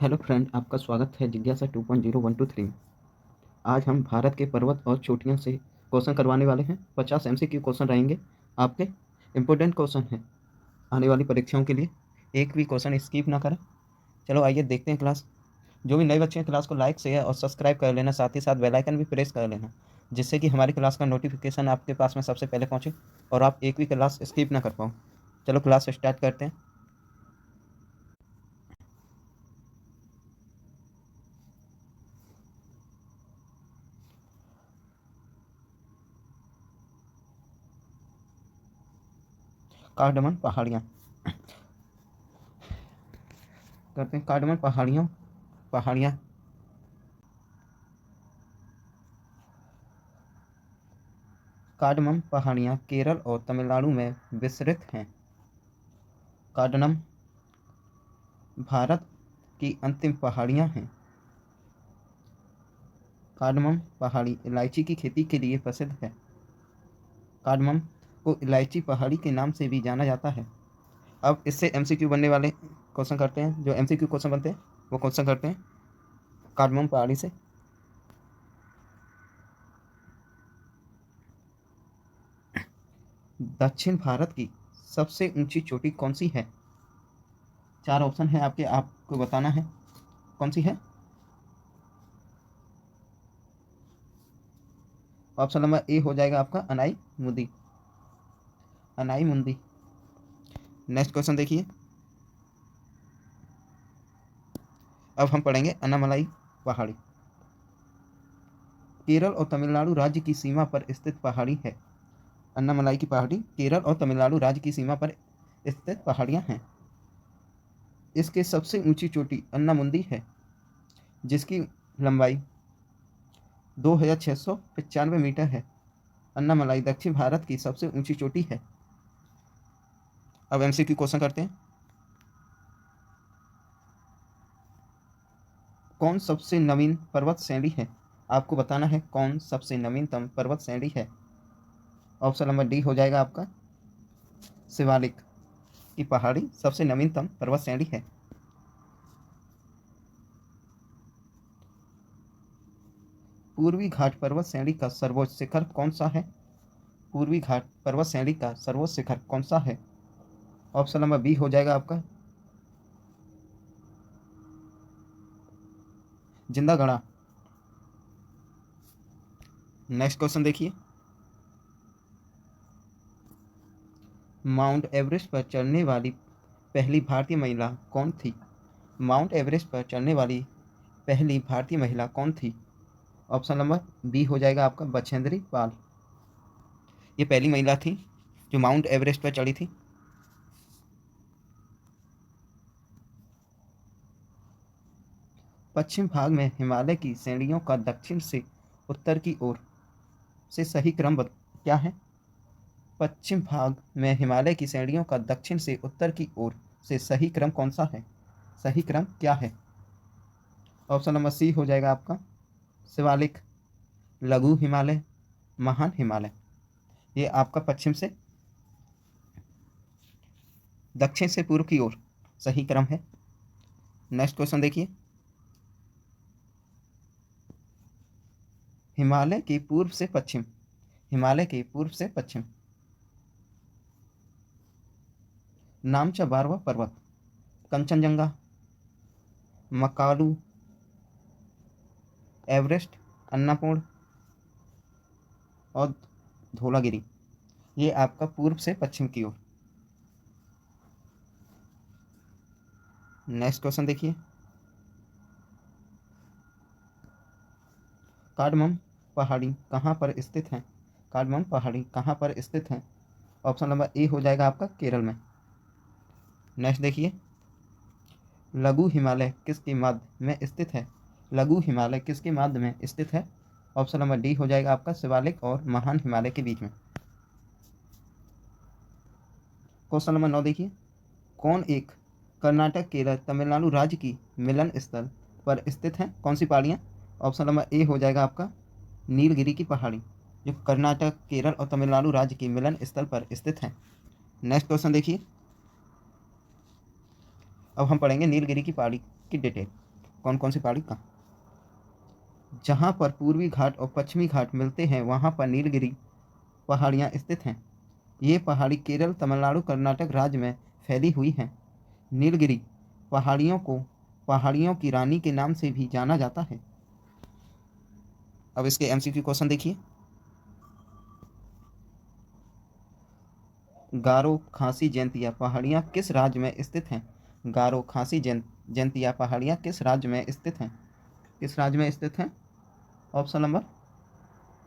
Hello friend, आपका स्वागत है जिज्ञासा 2.0 1 2 3। आज हम भारत के पर्वत और चोटियों से क्वेश्चन करवाने वाले हैं। 50 MCQ क्वेश्चन रहेंगे आपके। इम्पोर्टेंट क्वेश्चन हैं आने वाली परीक्षाओं के लिए। एक भी क्वेश्चन स्किप ना करें। चलो आइए देखते हैं क्लास। जो भी नए बच्चे हैं क्लास को लाइक शेयर और सब्सक्राइब कर लेना, साथ ही साथ बेल आइकन भी प्रेस कर लेना, जिससे कि हमारी क्लास का नोटिफिकेशन आपके पास में सबसे पहले पहुँचे और आप एक भी क्लास स्किप ना कर पाओ। चलो क्लास स्टार्ट करते हैं। कार्डमन पहाड़ियाँ करते हैं। कार्डमन पहाड़ियाँ कार्डमम पहाड़ियाँ केरल और तमिलनाडु में विस्तृत हैं। कार्डनम भारत की अंतिम पहाड़ियाँ हैं। कार्डमम पहाड़ी इलायची की खेती के लिए प्रसिद्ध है। कार्डमम को इलायची पहाड़ी के नाम से भी जाना जाता है। अब इससे MCQ बनने वाले क्वेश्चन करते हैं। जो MCQ क्वेश्चन बनते हैं वो क्वेश्चन करते हैं कार्डमम पहाड़ी से। दक्षिण भारत की सबसे ऊंची चोटी कौन सी है? 4 ऑप्शन है आपके, आपको बताना है कौन सी है। ऑप्शन नंबर ए हो जाएगा आपका अनाई मुदी। अनाई मुंदी। नेक्स्ट क्वेश्चन देखिए। अब हम पढ़ेंगे अन्नामलाई पहाड़ी। केरल और तमिलनाडु राज्य की सीमा पर स्थित पहाड़ी है। अन्नामलाई की पहाड़ी केरल और तमिलनाडु राज्य की सीमा पर स्थित पहाड़ियां हैं। इसके सबसे ऊंची चोटी अन्नामुंदी है, जिसकी लंबाई 2695 मीटर है। अन्नामलाई दक्षिण भारत की सबसे ऊंची चोटी है। अब MCQ क्वेश्चन करते हैं। कौन सबसे नवीन पर्वत श्रेणी है? आपको बताना है कौन सबसे नवीनतम पर्वत श्रेणी है। ऑप्शन नंबर डी हो जाएगा आपका शिवालिक की पहाड़ी सबसे नवीनतम पर्वत श्रेणी है। पूर्वी घाट पर्वत श्रेणी का सर्वोच्च शिखर कौन सा है? पूर्वी घाट पर्वत श्रेणी का सर्वोच्च शिखर कौन सा है? ऑप्शन नंबर बी हो जाएगा आपका जिंदागढ़ा। नेक्स्ट क्वेश्चन देखिए। माउंट एवरेस्ट पर चढ़ने वाली पहली भारतीय महिला कौन थी? माउंट एवरेस्ट पर चढ़ने वाली पहली भारतीय महिला कौन थी? ऑप्शन नंबर बी हो जाएगा आपका बछेंद्री पाल। ये पहली महिला थी जो माउंट एवरेस्ट पर चढ़ी थी। पश्चिम भाग में हिमालय की श्रेणियों का दक्षिण से उत्तर की ओर से सही क्रम क्या है? पश्चिम भाग में हिमालय की श्रेणियों का दक्षिण से उत्तर की ओर से सही क्रम कौन सा है? सही क्रम क्या है? ऑप्शन नंबर सी हो जाएगा आपका शिवालिक, लघु हिमालय, महान हिमालय। ये आपका पश्चिम से दक्षिण से पूर्व की ओर सही क्रम है। नेक्स्ट क्वेश्चन देखिए। हिमालय के पूर्व से पश्चिम, हिमालय के पूर्व से पश्चिम नामचा 12वां पर्वत कंचनजंगा, मकालू, एवरेस्ट, अन्नपूर्ण और धौलागिरी। ये आपका पूर्व से पश्चिम की ओर। नेक्स्ट क्वेश्चन देखिए। कार्डमम पहाड़ी कहाँ पर स्थित है? कार्डमम पहाड़ी कहाँ पर स्थित है? ऑप्शन नंबर ए हो जाएगा आपका केरल में। नेक्स्ट देखिए। लघु हिमालय किसके मध्य में स्थित है? लघु हिमालय किसके मध्य में स्थित है? ऑप्शन नंबर डी हो जाएगा आपका शिवालिक और महान हिमालय के बीच में। क्वेश्चन नंबर 9 देखिए। कौन एक कर्नाटक केरल तमिलनाडु राज्य की मिलन स्थल पर स्थित है? कौन सी पहाड़ियाँ? ऑप्शन नंबर ए हो जाएगा आपका नीलगिरी की पहाड़ी, जो कर्नाटक केरल और तमिलनाडु राज्य की मिलन स्थल पर स्थित है। नेक्स्ट क्वेश्चन देखिए। अब हम पढ़ेंगे नीलगिरी की पहाड़ी की डिटेल। कौन कौन सी पहाड़ी का? जहाँ पर पूर्वी घाट और पश्चिमी घाट मिलते हैं वहाँ पर नीलगिरी पहाड़ियाँ स्थित हैं। ये पहाड़ी केरल, तमिलनाडु, कर्नाटक राज्य में फैली हुई हैं। नीलगिरी पहाड़ियों को पहाड़ियों की रानी के नाम से भी जाना जाता है। अब इसके एमसीक्यू क्वेश्चन देखिए। गारो खासी जयंतिया पहाड़ियाँ किस राज्य में स्थित हैं? गारो खासी जयंतिया पहाड़ियाँ किस राज्य में स्थित हैं? किस राज्य में स्थित हैं? ऑप्शन नंबर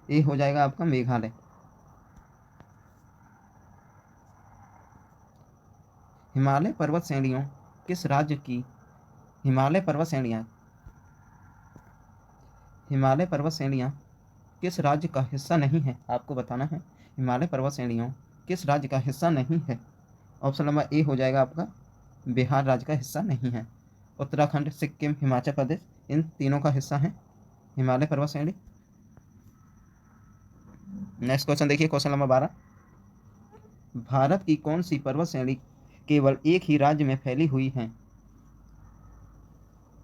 ए हो जाएगा आपका मेघालय। हिमालय पर्वत श्रेणियों किस राज्य की हिमालय पर्वत श्रेणियाँ हिमालय पर्वत श्रेणियाँ किस राज्य का हिस्सा नहीं है? आपको बताना है हिमालय पर्वत श्रेणियों किस राज्य का हिस्सा नहीं है। ऑप्शन नंबर ए हो जाएगा आपका बिहार राज्य का हिस्सा नहीं है। उत्तराखंड, सिक्किम, हिमाचल प्रदेश इन तीनों का हिस्सा है हिमालय पर्वत श्रेणी। नेक्स्ट क्वेश्चन देखिए, क्वेश्चन नंबर 12। भारत की कौन सी पर्वत श्रेणी केवल एक ही राज्य में फैली हुई है?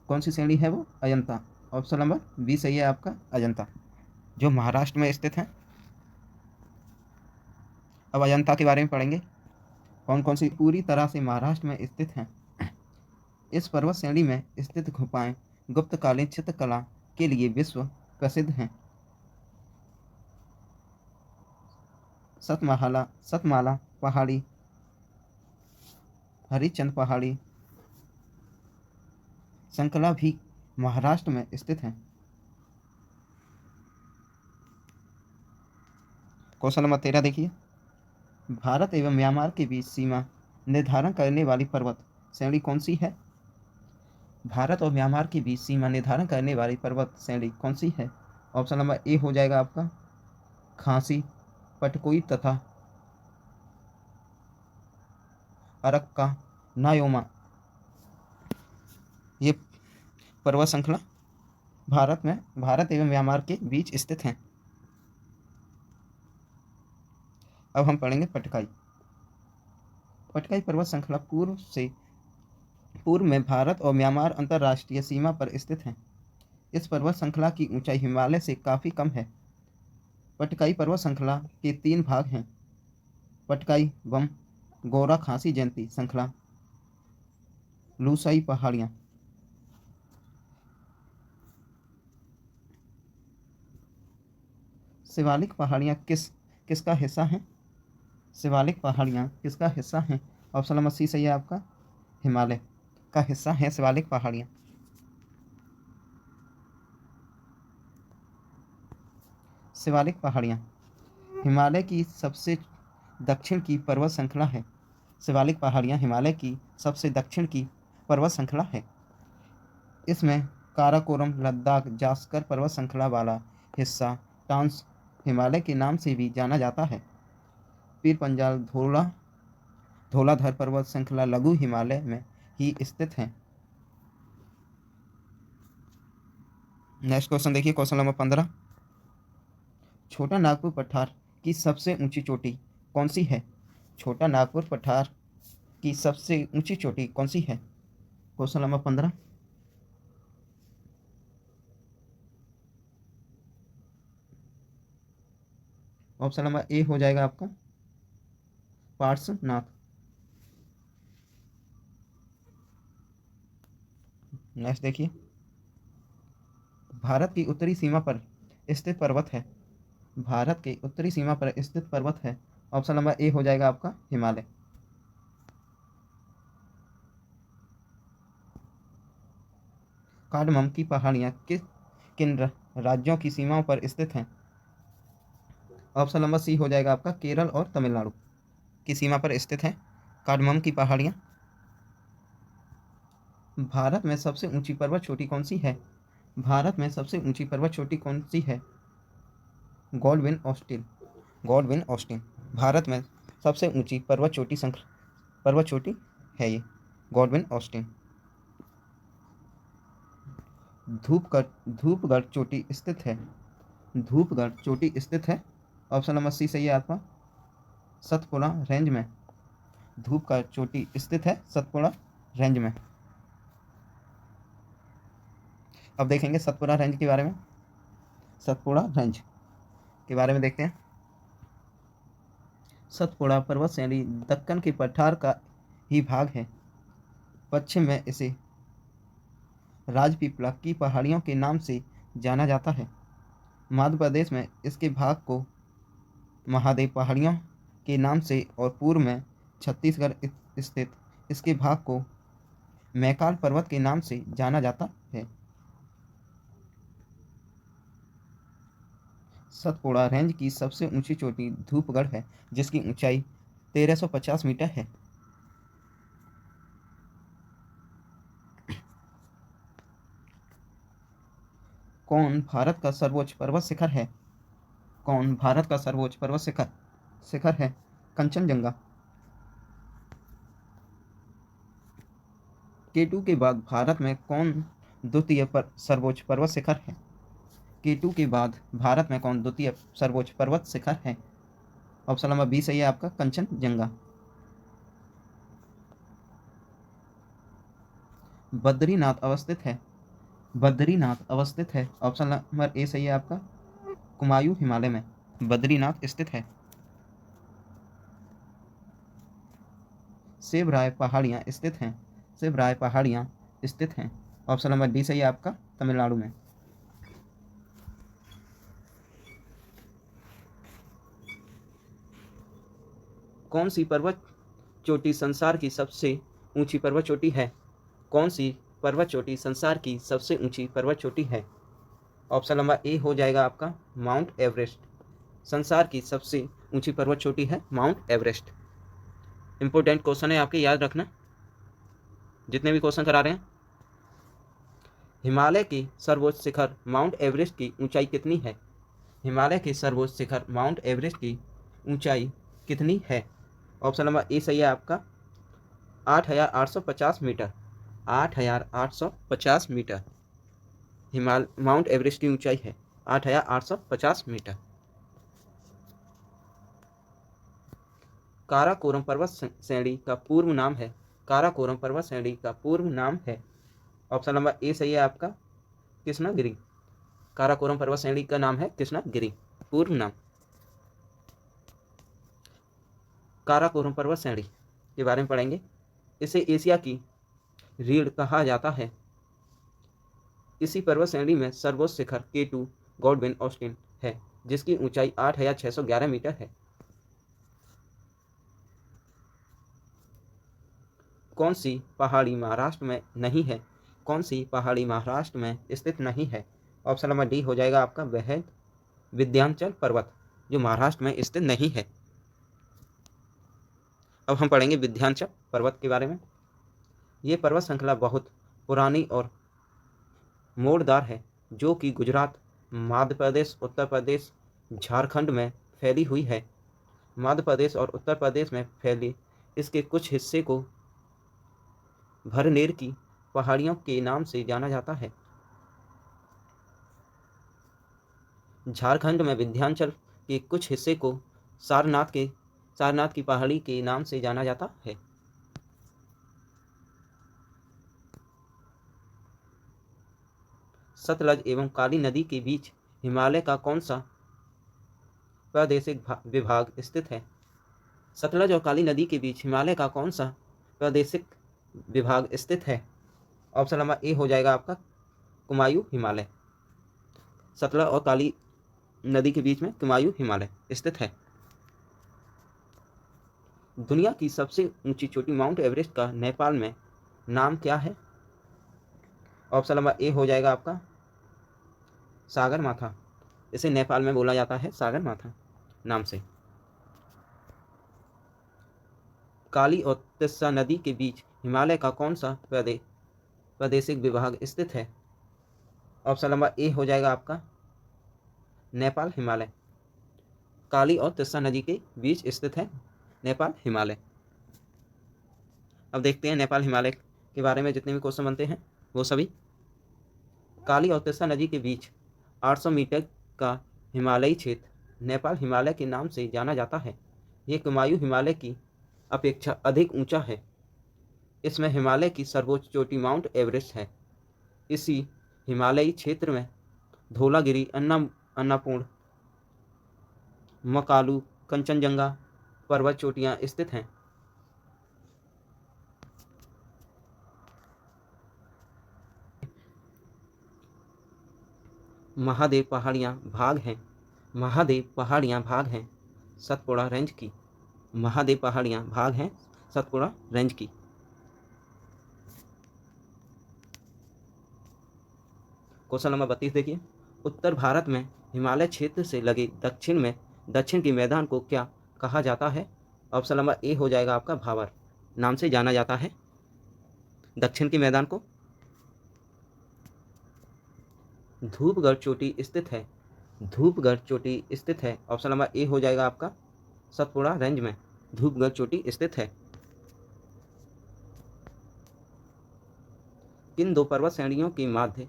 कौन सी श्रेणी है वो? अजंता। ऑप्शन नंबर बी सही है आपका, अजंता, जो महाराष्ट्र में स्थित है। अब अजंता के बारे में पढ़ेंगे, कौन कौन सी पूरी तरह से महाराष्ट्र में स्थित हैं। इस पर्वत श्रेणी में स्थित गुफाएं गुप्तकालीन चित्रकला के लिए विश्व प्रसिद्ध हैं। सतमाला पहाड़ी, हरिश्चंद्र पहाड़ी, संकला भी महाराष्ट्र में स्थित हैं। क्वेश्चन नंबर 13 देखिए। भारत एवं म्यांमार के बीच सीमा निर्धारण करने वाली पर्वत श्रेणी कौन सी है? भारत और म्यांमार के बीच सीमा निर्धारण करने वाली पर्वत श्रेणी कौन सी है? ऑप्शन नंबर ए हो जाएगा आपका खासी, पटकोई तथा अरक्का नायोमा। ये पर्वत श्रृंखला भारत एवं म्यांमार के बीच स्थित हैं। अब हम पढ़ेंगे पटकाई। पटकाई पर्वत श्रृंखला पूर्व में भारत और म्यांमार अंतर्राष्ट्रीय सीमा पर स्थित है। इस पर्वत श्रृंखला की ऊंचाई हिमालय से काफ़ी कम है। पटकाई पर्वत श्रृंखला के 3 भाग हैं: पटकाई बम, गौरा खासी जयंती श्रृंखला, लूसाई पहाड़ियाँ। शिवालिक पहाड़ियाँ किसका हिस्सा हैं? शिवालिक पहाड़ियाँ किसका हिस्सा हैं? ऑप्शन नंबर सी सही है आपका, हिमालय का हिस्सा है शिवालिक पहाड़ियाँ। शिवालिक पहाड़ियाँ हिमालय की सबसे दक्षिण की पर्वत श्रृंखला है। शिवालिक पहाड़ियाँ हिमालय की सबसे दक्षिण की पर्वत श्रृंखला है। इसमें काराकोरम, लद्दाख, जास्कर पर्वत श्रृंखला वाला हिस्सा ट्रांस हिमालय के नाम से भी जाना जाता है। पीर पंजाल, धौलाधर पर्वत श्रृंखला लघु हिमालय में ही स्थित हैं। नेक्स्ट क्वेश्चन देखिए, क्वेश्चन नंबर 15। छोटा नागपुर पठार की सबसे ऊंची चोटी कौन सी है? छोटा नागपुर पठार की सबसे ऊंची चोटी कौन सी है? Question number 15। Option number A हो जाएगा आपका पार्श्वनाथ। नेक्स्ट देखिए, भारत की उत्तरी सीमा पर स्थित पर्वत है। भारत के उत्तरी सीमा पर स्थित पर्वत है। ऑप्शन नंबर ए हो जाएगा आपका हिमालय। कार्डमम की पहाड़ियाँ किन राज्यों की सीमाओं पर स्थित हैं? ऑप्शन नंबर सी हो जाएगा आपका केरल और तमिलनाडु की सीमा पर स्थित है कार्डमम की पहाड़ियाँ। भारत में सबसे ऊंची पर्वत चोटी कौन सी है? भारत में सबसे ऊंची पर्वत चोटी कौन सी है? गॉडविन ऑस्टिन भारत में सबसे ऊंची पर्वत चोटी है ये गॉडविन ऑस्टिन। धूपगढ़ चोटी स्थित है। धूपगढ़ चोटी स्थित है। ऑप्शन नंबर सी सही है आपका सतपुड़ा रेंज में। धूपगढ़ चोटी स्थित है सतपुड़ा रेंज में। अब देखेंगे सतपुड़ा रेंज के बारे में। सतपुड़ा रेंज के बारे में देखते हैं। सतपुड़ा पर्वत श्रेणी दक्कन के पठार का ही भाग है। पश्चिम में इसे राजपीपला की पहाड़ियों के नाम से जाना जाता है। मध्य प्रदेश में इसके भाग को महादेव पहाड़ियों के नाम से और पूर्व में छत्तीसगढ़ स्थित इसके भाग को मैकाल पर्वत के नाम से जाना जाता है। सतपुड़ा रेंज की सबसे ऊंची चोटी धूपगढ़ है, जिसकी ऊंचाई 1350 मीटर है। कौन भारत का सर्वोच्च पर्वत शिखर है? कौन भारत का सर्वोच्च पर्वत शिखर है? कंचनजंगा। केटू के बाद भारत में कौन द्वितीय सर्वोच्च पर्वत शिखर है? केटू के बाद भारत में कौन द्वितीय सर्वोच्च पर्वत शिखर है? ऑप्शन नंबर बी सही है आपका, कंचनजंगा। बद्रीनाथ अवस्थित है। बद्रीनाथ अवस्थित है। ऑप्शन नंबर ए सही है आपका, कुमायूं हिमालय में बद्रीनाथ स्थित है। शिवराय पहाड़ियाँ स्थित हैं। शिवराय पहाड़ियाँ स्थित हैं। ऑप्शन नंबर डी सही है आपका, तमिलनाडु में। कौन सी पर्वत चोटी संसार की सबसे ऊंची पर्वत चोटी है? कौन सी पर्वत चोटी संसार की सबसे ऊंची पर्वत चोटी है? ऑप्शन नंबर ए हो जाएगा आपका, माउंट एवरेस्ट। संसार की सबसे ऊंची पर्वत चोटी है माउंट एवरेस्ट। इंपॉर्टेंट क्वेश्चन है आपके, याद रखना जितने भी क्वेश्चन करा रहे हैं। हिमालय की सर्वोच्च शिखर माउंट एवरेस्ट की ऊंचाई कितनी है? हिमालय की सर्वोच्च शिखर माउंट एवरेस्ट की ऊंचाई कितनी है? ऑप्शन नंबर ए सही है आपका, 8,850 मीटर। 8,850 मीटर माउंट एवरेस्ट की ऊंचाई है, 8,850 मीटर। काराकोरम पर्वत श्रेणी का पूर्व नाम है। काराकोरम पर्वत श्रेणी का पूर्व नाम है। ऑप्शन नंबर ए सही है आपका, कृष्णागिरी। काराकोरम पर्वत श्रेणी का नाम है कृष्णागिरी, पूर्व नाम। काराकोरम पर्वत श्रेणी के बारे में पढ़ेंगे। इसे एशिया की रीढ़ कहा जाता है। इसी पर्वत श्रेणी में सर्वोच्च शिखर K2 गॉडविन ऑस्टिन है, जिसकी ऊंचाई 8,611 मीटर है। कौन सी पहाड़ी महाराष्ट्र में नहीं है? कौन सी पहाड़ी महाराष्ट्र में स्थित नहीं है? ऑप्शन नंबर डी हो जाएगा आपका, वह विंध्याचल पर्वत, जो महाराष्ट्र में स्थित नहीं है। अब हम पढ़ेंगे विंध्याचल पर्वत के बारे में। ये पर्वत श्रृंखला बहुत पुरानी और मोड़दार है, जो कि गुजरात, मध्य प्रदेश, उत्तर प्रदेश, झारखंड में फैली हुई है। मध्य प्रदेश और उत्तर प्रदेश में फैली इसके कुछ हिस्से को भरनेर की पहाड़ियों के नाम से जाना जाता है। झारखंड में विंध्याचल के कुछ हिस्से को सारनाथ की पहाड़ी के नाम से जाना जाता है। सतलज एवं काली नदी के बीच हिमालय का कौन सा प्रादेशिक विभाग स्थित है? सतलज और काली नदी के बीच हिमालय का कौन सा प्रादेशिक विभाग स्थित है? ऑप्शन नंबर ए हो जाएगा आपका, कुमायूं हिमालय। सतलज और काली नदी के बीच में कुमायूं हिमालय स्थित है। दुनिया की सबसे ऊंची चोटी माउंट एवरेस्ट का नेपाल में नाम क्या है? ऑप्शन नंबर ए हो जाएगा आपका, सागर माथा। इसे नेपाल में बोला जाता है सागर माथा नाम से। काली और तिस्सा नदी के बीच हिमालय का कौन सा प्रादेशिक विभाग स्थित है? ऑप्शन नंबर ए हो जाएगा आपका, नेपाल हिमालय। काली और तिस्सा नदी के बीच स्थित है नेपाल हिमालय। अब देखते हैं नेपाल हिमालय के बारे में जितने भी क्वेश्चन बनते हैं वो सभी। काली और तिस्सा नदी के बीच 800 मीटर का हिमालयी क्षेत्र नेपाल हिमालय के नाम से जाना जाता है। ये कुमायूं हिमालय की अपेक्षा अधिक ऊंचा है। इसमें हिमालय की सर्वोच्च चोटी माउंट एवरेस्ट है। इसी हिमालयी क्षेत्र में धौलागिरी, अन्नापूर्ण, मकालू, कंचनजंगा पर्वत चोटियां स्थित हैं। महादेव पहाड़ियां भाग हैं। महादेव पहाड़ियां भाग हैं सतपुड़ा रेंज की। महादेव पहाड़ियां भाग हैं सतपुड़ा रेंज की। क्वेश्चन नंबर 32 देखिए, उत्तर भारत में हिमालय क्षेत्र से लगे दक्षिण के मैदान को क्या कहा जाता है? ऑप्शन नंबर ए हो जाएगा आपका भावर नाम से जाना जाता है दक्षिण के मैदान को। धूपगढ़ चोटी स्थित है। धूपगढ़ चोटी स्थित है। ऑप्शन नंबर ए हो जाएगा आपका सतपुड़ा रेंज में धूपगढ़ चोटी स्थित है। किन दो पर्वत श्रेणियों के मध्य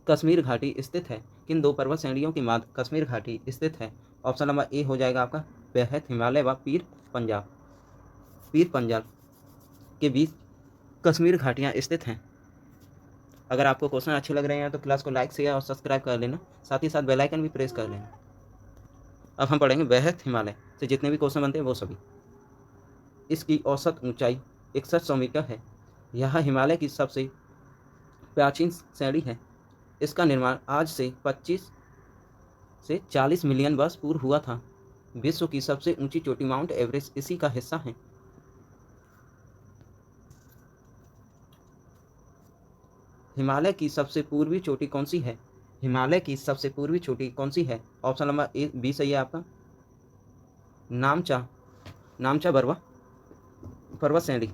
कश्मीर घाटी स्थित है? किन दो पर्वत श्रेणियों के मध्य कश्मीर घाटी स्थित है? ऑप्शन नंबर ए हो जाएगा आपका बेहद हिमालय व पीर पंजाल के बीच कश्मीर घाटियां स्थित हैं। अगर आपको क्वेश्चन अच्छे लग रहे हैं तो क्लास को लाइक शेयर और सब्सक्राइब कर लेना, साथ ही साथ बेल आइकन भी प्रेस कर लेना। अब हम पढ़ेंगे बेहद हिमालय से जितने भी क्वेश्चन बनते हैं वो सभी। इसकी औसत ऊंचाई 6100 मीटर है। यह हिमालय की सबसे प्राचीन श्रेणी है। इसका निर्माण आज से 25 से 40 मिलियन वर्ष पूर्व हुआ था। विश्व की सबसे ऊंची चोटी माउंट एवरेस्ट इसी का हिस्सा है। हिमालय की सबसे पूर्वी चोटी कौन सी है? हिमालय की सबसे पूर्वी चोटी कौन सी है? ऑप्शन नंबर ए बी सही है आपका नामचा बरवा पर्वत श्रेणी।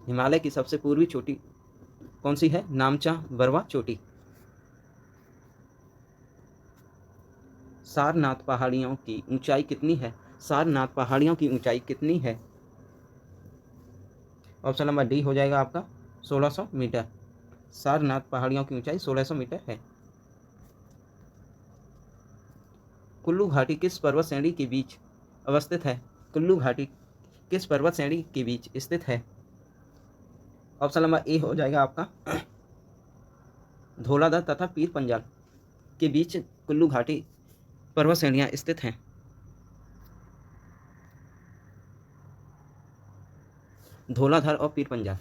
हिमालय की सबसे पूर्वी चोटी कौन सी है? नामचा बरवा चोटी। सारनाथ पहाड़ियों की ऊंचाई कितनी है? सारनाथ पहाड़ियों की ऊंचाई कितनी है? ऑप्शन नंबर डी हो जाएगा आपका 1600 मीटर। सारनाथ पहाड़ियों की ऊंचाई 1600 मीटर है। कुल्लू घाटी किस पर्वत श्रेणी के बीच अवस्थित है? कुल्लू घाटी किस पर्वत श्रेणी के बीच स्थित है? ऑप्शन नंबर ए हो जाएगा आपका धौलाधर तथा पीर पंजाल के बीच कुल्लू घाटी पर्वत श्रेणियां स्थित हैं। धौलाधर और पीर पंजाल,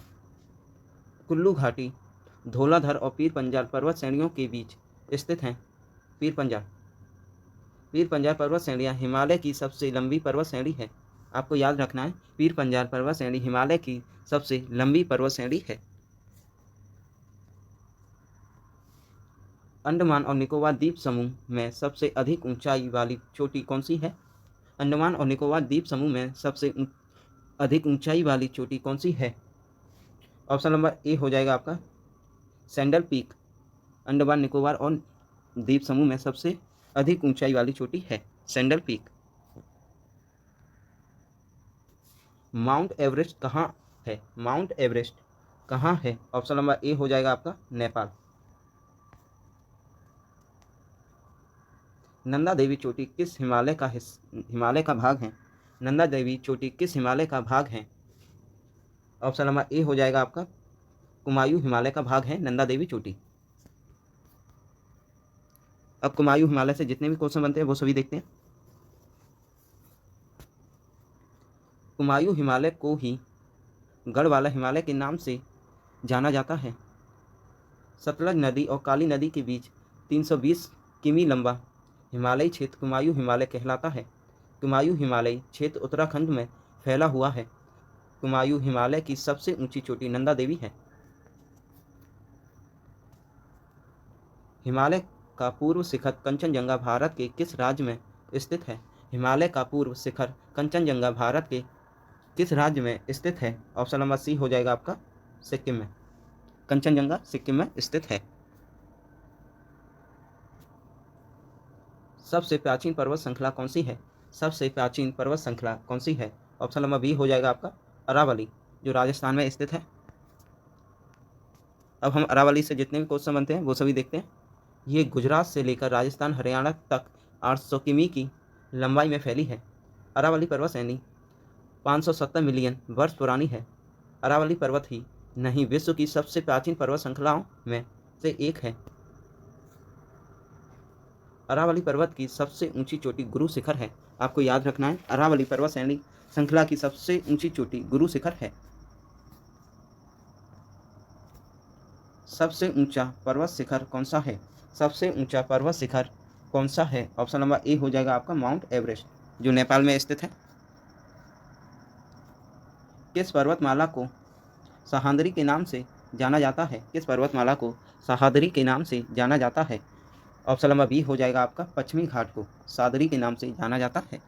कुल्लू घाटी धौलाधर और पीर पंजाल पर्वत श्रेणियों के बीच स्थित हैं। पीर पंजाल पर्वत श्रेणियां हिमालय की सबसे लंबी पर्वत श्रेणी है। आपको याद रखना है पीर पंजाल पर्वत श्रेणी हिमालय की सबसे लंबी पर्वत श्रेणी है। अंडमान और निकोबार द्वीप समूह में सबसे अधिक ऊंचाई वाली चोटी कौन सी है? अंडमान और निकोबार द्वीप समूह में सबसे अधिक ऊंचाई वाली चोटी कौन सी है? ऑप्शन नंबर ए हो जाएगा आपका सैंडल पीक। अंडमान निकोबार और द्वीप समूह में सबसे अधिक ऊंचाई वाली चोटी है सैंडल पीक। माउंट एवरेस्ट कहाँ है? माउंट एवरेस्ट कहाँ है? ऑप्शन नंबर ए हो जाएगा आपका नेपाल। नंदा देवी चोटी किस हिमालय का भाग है? नंदा देवी चोटी किस हिमालय का भाग है? ऑप्शन नंबर ए हो जाएगा आपका कुमायूं हिमालय का भाग है नंदा देवी चोटी। अब कुमायूं हिमालय से जितने भी क्वेश्चन बनते हैं वो सभी देखते हैं। कुमायूं हिमालय को ही गढ़वाला हिमालय के नाम से जाना जाता है। सतलज नदी और काली नदी के बीच 320 किमी लंबा हिमालयी क्षेत्र कुमायूं हिमालय कहलाता है। कुमायूं हिमालयी क्षेत्र उत्तराखंड में फैला हुआ है। कुमायूं हिमालय की सबसे ऊंची चोटी नंदा देवी है। हिमालय का पूर्व शिखर कंचनजंगा भारत के किस राज्य में स्थित है? हिमालय का पूर्व शिखर कंचनजंगा भारत के किस राज्य में स्थित है? ऑप्शन नंबर सी हो जाएगा आपका सिक्किम में। कंचनजंगा सिक्किम में स्थित है। सबसे प्राचीन पर्वत श्रृंखला कौन सी है? सबसे प्राचीन पर्वत श्रृंखला कौन सी है? ऑप्शन नंबर बी हो जाएगा आपका अरावली, जो राजस्थान में स्थित है। अब हम अरावली से जितने भी क्वेश्चन बनते हैं वो सभी देखते हैं। ये गुजरात से लेकर राजस्थान हरियाणा तक 800 किमी की लंबाई में फैली है। अरावली पर्वत श्रेणी 570 मिलियन वर्ष पुरानी है। अरावली पर्वत ही नहीं विश्व की सबसे प्राचीन पर्वत श्रृंखलाओं में से एक है। अरावली पर्वत की सबसे ऊंची चोटी गुरु शिखर है। आपको याद रखना है, अरावली पर्वत श्रेणी श्रृंखला की सबसे ऊंची चोटी गुरु शिखर है। सबसे ऊंचा पर्वत शिखर कौन सा है? सबसे ऊंचा पर्वत शिखर कौन सा है? ऑप्शन नंबर ए हो जाएगा आपका माउंट एवरेस्ट, जो नेपाल में स्थित है। किस पर्वतमाला को सह्याद्री के नाम से जाना जाता है? किस पर्वतमाला को सह्याद्री के नाम से जाना जाता है? ऑप्शन नंबर बी हो जाएगा आपका पश्चिमी घाट को सह्याद्री के नाम से जाना जाता है।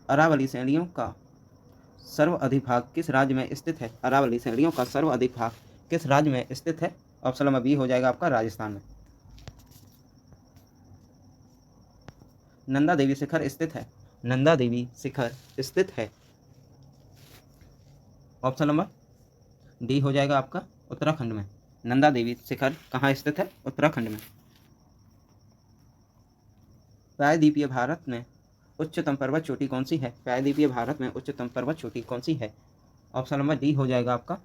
अरावली श्रेणियों का सर्वाधिक भाग किस राज्य में स्थित है? अरावली श्रेणियों का सर्वाधिक भाग किस राज्य में स्थित है? ऑप्शन नंबर बी हो जाएगा आपका राजस्थान में। नंदा देवी शिखर स्थित है। नंदा देवी शिखर स्थित है। ऑप्शन नंबर डी हो जाएगा आपका उत्तराखंड में। नंदा देवी शिखर कहाँ स्थित है? उत्तराखंड में। प्रायद्वीपीय भारत में उच्चतम पर्वत चोटी कौन सी है? प्रायद्वीपीय भारत में उच्चतम पर्वत चोटी कौन सी है? ऑप्शन नंबर डी हो जाएगा आपका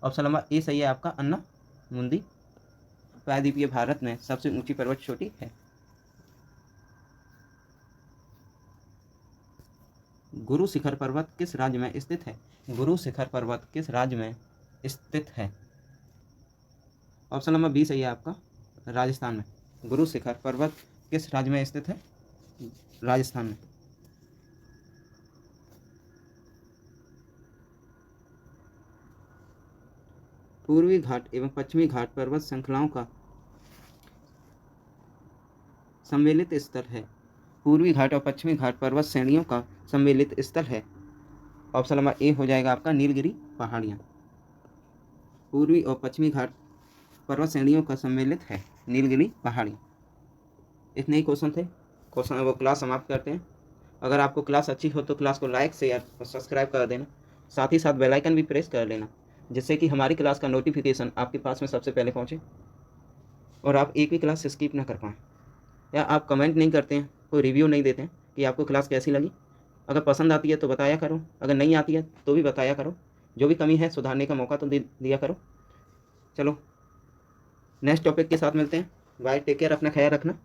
ऑप्शन नंबर ए सही है आपका अन्ना मुंदी प्रायद्वीपीय भारत में सबसे ऊंची पर्वत चोटी है। गुरु शिखर पर्वत किस राज्य में स्थित है? गुरु शिखर पर्वत किस राज्य में स्थित है? ऑप्शन नंबर बी सही है आपका राजस्थान में। गुरु शिखर पर्वत किस राज्य में स्थित है? राजस्थान में। पूर्वी घाट एवं पश्चिमी घाट पर्वत श्रृंखलाओं का सम्मिलित स्थल है। पूर्वी घाट और पश्चिमी घाट पर्वत श्रेणियों का सम्मिलित स्थल है। ऑप्शन नंबर ए हो जाएगा आपका नीलगिरी पहाड़ियाँ। पूर्वी और पश्चिमी घाट पर्वत श्रेणियों का सम्मिलित है नीलगिरी पहाड़ी। इतने ही क्वेश्चन थे। क्वेश्चन वो क्लास समाप्त करते हैं। अगर आपको क्लास अच्छी हो तो क्लास को लाइक शेयर और सब्सक्राइब कर देना। साथ ही साथ बेल आइकन भी प्रेस कर लेना, जिससे कि हमारी क्लास का नोटिफिकेशन आपके पास में सबसे पहले पहुंचे और आप एक भी क्लास स्किप ना कर पाएँ। या आप कमेंट नहीं करते हैं, कोई रिव्यू नहीं देते हैं कि आपको क्लास कैसी लगी। अगर पसंद आती है तो बताया करो, अगर नहीं आती है तो भी बताया करो। जो भी कमी है सुधारने का मौका तो दिया करो। चलो नेक्स्ट टॉपिक के साथ मिलते हैं। बाय, टेक केयर, अपना ख्याल रखना।